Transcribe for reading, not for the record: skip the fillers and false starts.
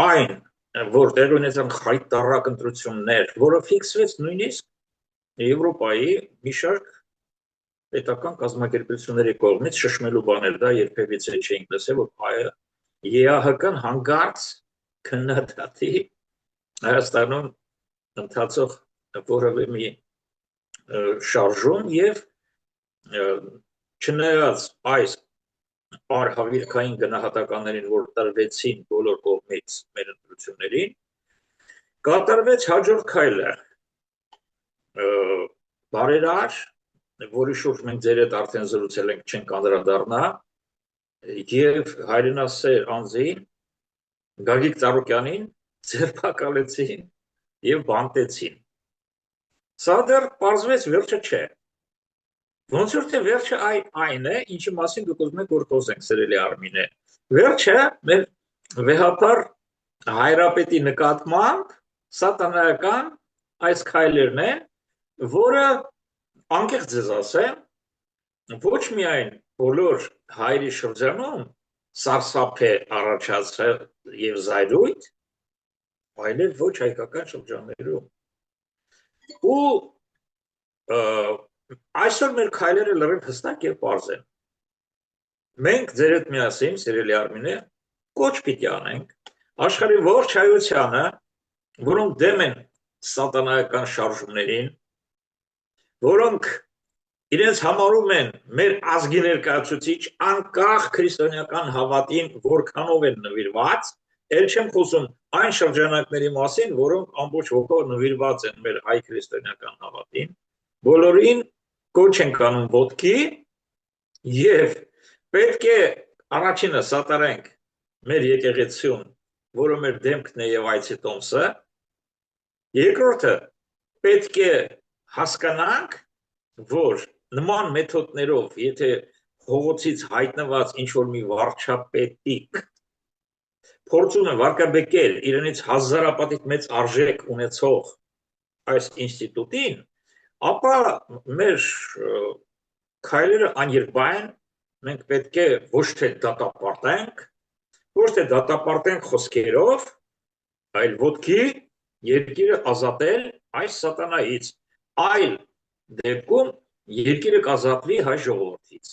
այն, որ տեղի ունեցան խայտառակ ընտրություններ, որը ֆիքսվեց նույնիսկ Եվրոպայի մի շարք պետական կազմակերպությունների կողմից շշմելու բաներ դա երբևիցե չէինք լսել, որ ԵԱՀԿ-ն հանկարծ քննադատի Հայաստանում ընթացող որևէ մի շարժում եւ չնայած այս արհավիրքային գնահատականներին, որ տրվեցին բոլոր կողմից մեր ընտրություններին, կատարվեց հաջորդ քայլը բարերար, որի շուրջ մենք ձեր հետ արդեն զրուցել ենք, չենք անդրադառնա, եւ հայրենասեր անձին Գագիկ Ծառուկյանին ձերբակալեցին եւ բանտեցին։ Սա դեռ պարզվեց վերջը չէ։ Ոնց որ թե վերջը այն է, ինչի մասին դուք ուզում եք որ խոսենք, սիրելի Արմինե։ Վերջը մեր վեհապար հայրապետի նկատմամբ սատանայական այս քայլերն են, որը անկեղծ ձեզ ասեմ, ոչ միայն բոլոր հայերի շրջանում սարսափ է առաջացրել եւ զայրույթ, այլև ոչ հայկական շրջաններում։ Ու այսօր մեր քայլերը լրիվ հստակ եւ պարզ են։ Մենք ձեր հետ միասին, սիրելի Արմինե, կոչ պիտի անենք աշխարհի ողջ հայությանը, որոնք դեմ են սատանայական շարժումներին, որոնք իրենց համարում են մեր ազգի ներկայացուցիչ անկախ քրիստոնեական հավատին որքանով են նվիրված, ել չեմ խոսում այն շրջանակների մասին, որոնք ամբողջ ոգով նվիրված են մեր հայ քրիստոնեական հավատին, բոլորին կոչ ենք անում ոտքի եւ պետք է առաջինը սատարենք մեր եկեղեցուն, որը մեր դեմքն է եւ այցի տոմսը, երկրորդը պետք է հասկանանք, որ նման մեթոդներով, եթե հողոցից հայտնված ինչ-որ մի վարչապետիկ փորձում է վարկաբեկել իրենից հազարապատիկ մեծ արժեք ունեցող այս ինստիտուտին, ապա մեր քայլերը աներկբային, մենք պետք է ոչ թե դատապարտենք խոսքերով, այլ ոտքի երկիրը ազատել այս սատանայից, այլ դեպքում երկիրը կազատվի հայ ժողովրդից։